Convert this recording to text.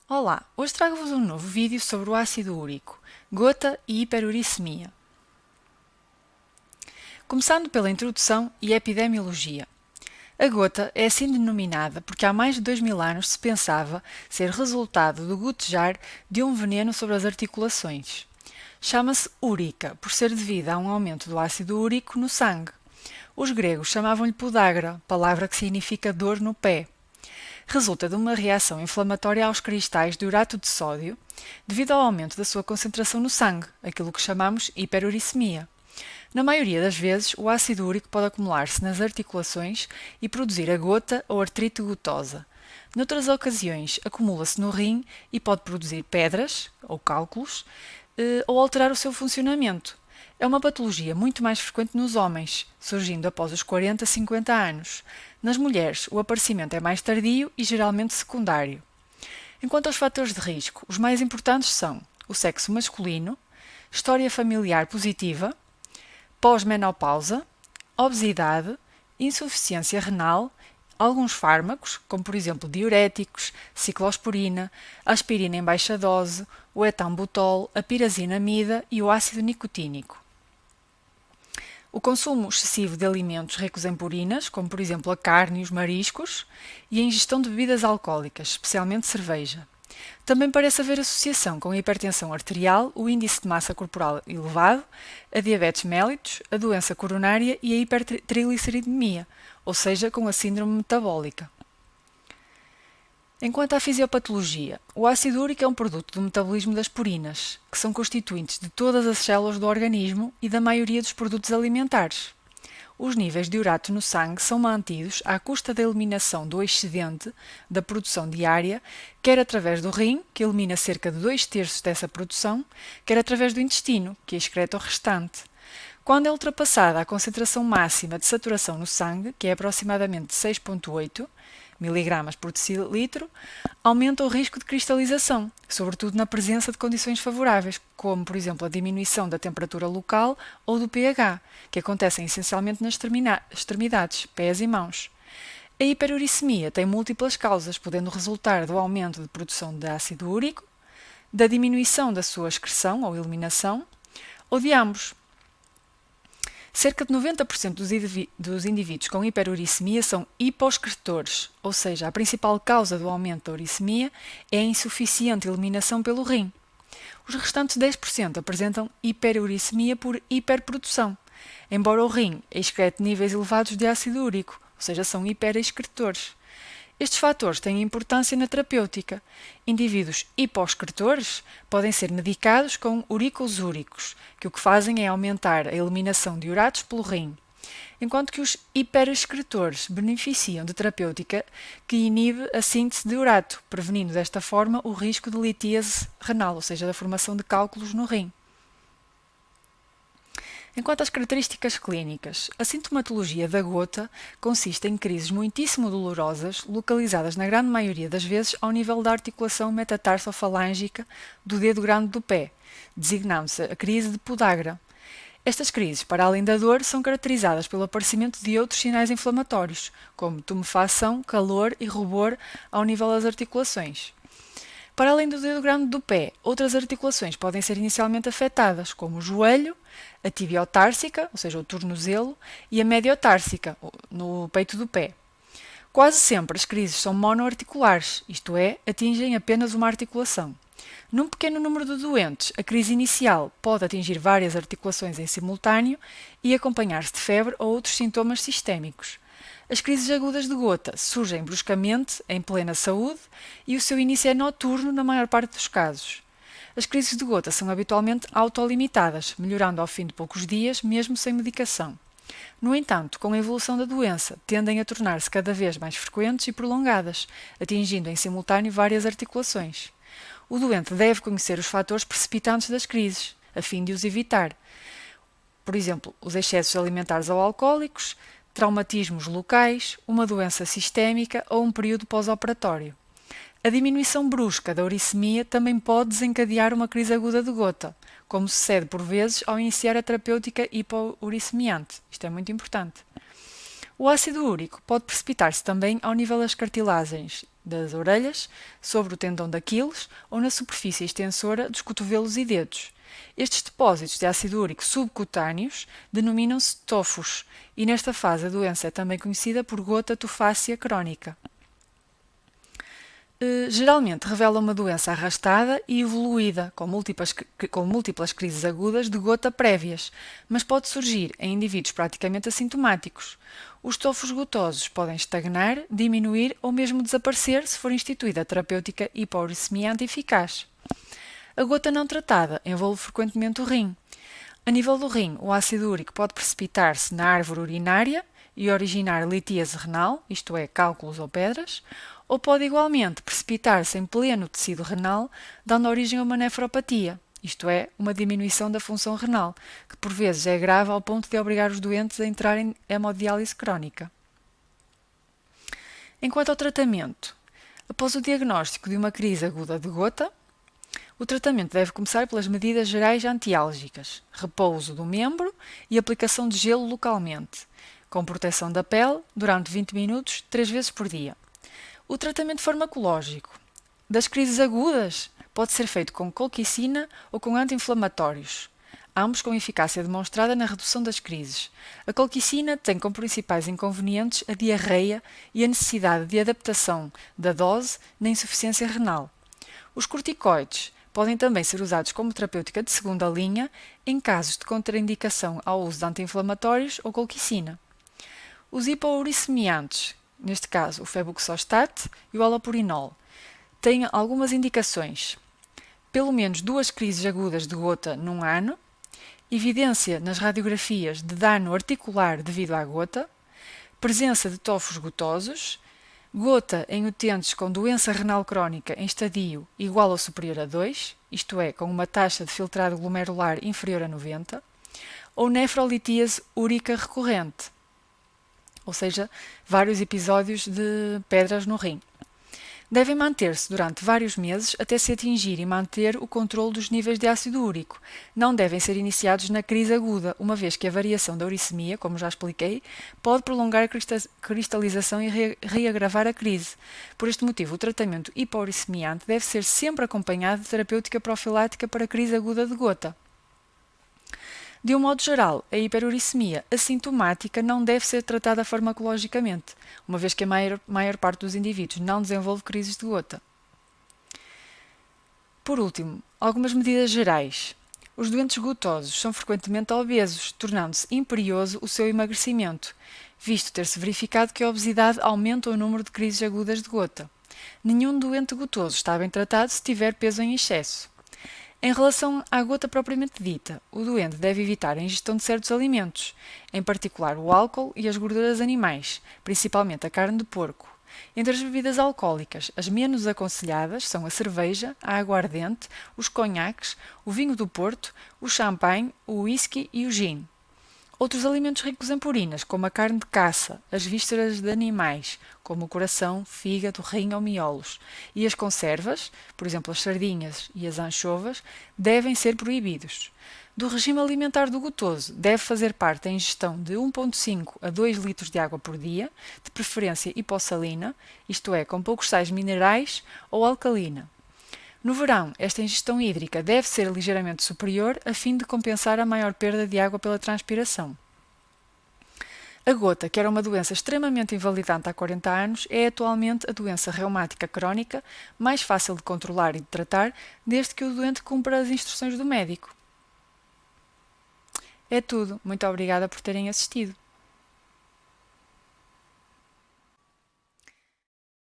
Olá, hoje trago-vos um novo vídeo sobre o ácido úrico, gota e hiperuricemia. Começando pela introdução e epidemiologia. A gota é assim denominada porque há mais de 2000 anos se pensava ser resultado do gotejar de um veneno sobre as articulações. Chama-se úrica por ser devida a um aumento do ácido úrico no sangue. Os gregos chamavam-lhe podagra, palavra que significa dor no pé. Resulta de uma reação inflamatória aos cristais de urato de sódio, devido ao aumento da sua concentração no sangue, aquilo que chamamos hiperuricemia. Na maioria das vezes, o ácido úrico pode acumular-se nas articulações e produzir a gota ou artrite gotosa. Noutras ocasiões, acumula-se no rim e pode produzir pedras ou cálculos ou alterar o seu funcionamento. É uma patologia muito mais frequente nos homens, surgindo após os 40 a 50 anos. Nas mulheres, o aparecimento é mais tardio e geralmente secundário. Enquanto aos fatores de risco, os mais importantes são o sexo masculino, história familiar positiva, pós-menopausa, obesidade, insuficiência renal, alguns fármacos, como por exemplo diuréticos, ciclosporina, aspirina em baixa dose, o etambutol, a pirazinamida e o ácido nicotínico. O consumo excessivo de alimentos ricos em purinas, como por exemplo a carne e os mariscos, e a ingestão de bebidas alcoólicas, especialmente cerveja. Também parece haver associação com a hipertensão arterial, o índice de massa corporal elevado, a diabetes mellitus, a doença coronária e a hipertrigliceridemia, ou seja, com a síndrome metabólica. Enquanto à fisiopatologia, o ácido úrico é um produto do metabolismo das purinas, que são constituintes de todas as células do organismo e da maioria dos produtos alimentares. Os níveis de urato no sangue são mantidos à custa da eliminação do excedente da produção diária, quer através do rim, que elimina cerca de 2/3 dessa produção, quer através do intestino, que excreta o restante. Quando é ultrapassada a concentração máxima de saturação no sangue, que é aproximadamente 6,8 mg por decilitro, aumenta o risco de cristalização, sobretudo na presença de condições favoráveis, como, por exemplo, a diminuição da temperatura local ou do pH, que acontecem essencialmente nas extremidades, pés e mãos. A hiperuricemia tem múltiplas causas, podendo resultar do aumento de produção de ácido úrico, da diminuição da sua excreção ou eliminação, ou de ambos. Cerca de 90% dos indivíduos com hiperuricemia são hipoexcretores, ou seja, a principal causa do aumento da uricemia é a insuficiente eliminação pelo rim. Os restantes 10% apresentam hiperuricemia por hiperprodução, embora o rim excrete níveis elevados de ácido úrico, ou seja, são hiperexcretores. Estes fatores têm importância na terapêutica. Indivíduos hipoexcretores podem ser medicados com úricos úricos, que o que fazem é aumentar a eliminação de uratos pelo rim, enquanto que os hiperexcretores beneficiam de terapêutica que inibe a síntese de urato, prevenindo desta forma o risco de litíase renal, ou seja, da formação de cálculos no rim. Enquanto às características clínicas, a sintomatologia da gota consiste em crises muitíssimo dolorosas, localizadas na grande maioria das vezes ao nível da articulação metatarsofalangica do dedo grande do pé, designando-se a crise de podagra. Estas crises, para além da dor, são caracterizadas pelo aparecimento de outros sinais inflamatórios, como tumefação, calor e rubor ao nível das articulações. Para além do dedo grande do pé, outras articulações podem ser inicialmente afetadas, como o joelho, a tibiotársica, ou seja, o tornozelo, e a mediotársica, no peito do pé. Quase sempre as crises são monoarticulares, isto é, atingem apenas uma articulação. Num pequeno número de doentes, a crise inicial pode atingir várias articulações em simultâneo e acompanhar-se de febre ou outros sintomas sistémicos. As crises agudas de gota surgem bruscamente, em plena saúde, e o seu início é noturno na maior parte dos casos. As crises de gota são habitualmente autolimitadas, melhorando ao fim de poucos dias, mesmo sem medicação. No entanto, com a evolução da doença, tendem a tornar-se cada vez mais frequentes e prolongadas, atingindo em simultâneo várias articulações. O doente deve conhecer os fatores precipitantes das crises, a fim de os evitar. Por exemplo, os excessos alimentares ou alcoólicos, traumatismos locais, uma doença sistémica ou um período pós-operatório. A diminuição brusca da uricemia também pode desencadear uma crise aguda de gota, como sucede por vezes ao iniciar a terapêutica hipouricemiante. Isto é muito importante. O ácido úrico pode precipitar-se também ao nível das cartilagens, das orelhas, sobre o tendão de Aquiles ou na superfície extensora dos cotovelos e dedos. Estes depósitos de ácido úrico subcutâneos denominam-se tofos e nesta fase a doença é também conhecida por gota tofácea crónica. Geralmente revela uma doença arrastada e evoluída, com múltiplas crises agudas de gota prévias, mas pode surgir em indivíduos praticamente assintomáticos. Os tofos gotosos podem estagnar, diminuir ou mesmo desaparecer se for instituída a terapêutica hipouricemia anti-eficaz. A gota não tratada envolve frequentemente o rim. A nível do rim, o ácido úrico pode precipitar-se na árvore urinária e originar litíase renal, isto é, cálculos ou pedras, ou pode igualmente precipitar-se em pleno tecido renal, dando origem a uma nefropatia, isto é, uma diminuição da função renal, que por vezes é grave ao ponto de obrigar os doentes a entrar em hemodiálise crónica. Enquanto ao tratamento, após o diagnóstico de uma crise aguda de gota, o tratamento deve começar pelas medidas gerais antiálgicas, repouso do membro e aplicação de gelo localmente, com proteção da pele durante 20 minutos, 3 vezes por dia. O tratamento farmacológico das crises agudas pode ser feito com colquicina ou com anti-inflamatórios, ambos com eficácia demonstrada na redução das crises. A colquicina tem como principais inconvenientes a diarreia e a necessidade de adaptação da dose na insuficiência renal. Os corticoides podem também ser usados como terapêutica de segunda linha em casos de contraindicação ao uso de anti-inflamatórios ou colquicina. Os hipouricemiantes, neste caso o febuxostat e o halopurinol, têm algumas indicações. Pelo menos 2 crises agudas de gota num ano, evidência nas radiografias de dano articular devido à gota, presença de tofos gotosos, gota em utentes com doença renal crónica em estadio igual ou superior a 2, isto é, com uma taxa de filtrado glomerular inferior a 90, ou nefrolitíase úrica recorrente, ou seja, vários episódios de pedras no rim. Devem manter-se durante vários meses até se atingir e manter o controle dos níveis de ácido úrico. Não devem ser iniciados na crise aguda, uma vez que a variação da uricemia, como já expliquei, pode prolongar a cristalização e reagravar a crise. Por este motivo, o tratamento hipouricemiante deve ser sempre acompanhado de terapêutica profilática para a crise aguda de gota. De um modo geral, a hiperuricemia assintomática não deve ser tratada farmacologicamente, uma vez que a maior parte dos indivíduos não desenvolve crises de gota. Por último, algumas medidas gerais. Os doentes gotosos são frequentemente obesos, tornando-se imperioso o seu emagrecimento, visto ter-se verificado que a obesidade aumenta o número de crises agudas de gota. Nenhum doente gotoso está bem tratado se tiver peso em excesso. Em relação à gota propriamente dita, o doente deve evitar a ingestão de certos alimentos, em particular o álcool e as gorduras animais, principalmente a carne de porco. Entre as bebidas alcoólicas, as menos aconselhadas são a cerveja, a aguardente, os conhaques, o vinho do Porto, o champanhe, o whisky e o gin. Outros alimentos ricos em purinas, como a carne de caça, as vísceras de animais, como o coração, fígado, rim ou miolos, e as conservas, por exemplo as sardinhas e as anchovas, devem ser proibidos. Do regime alimentar do gotoso deve fazer parte a ingestão de 1,5 a 2 litros de água por dia, de preferência hipossalina, isto é, com poucos sais minerais ou alcalina. No verão, esta ingestão hídrica deve ser ligeiramente superior a fim de compensar a maior perda de água pela transpiração. A gota, que era uma doença extremamente invalidante há 40 anos, é atualmente a doença reumática crónica mais fácil de controlar e de tratar, desde que o doente cumpra as instruções do médico. É tudo. Muito obrigada por terem assistido.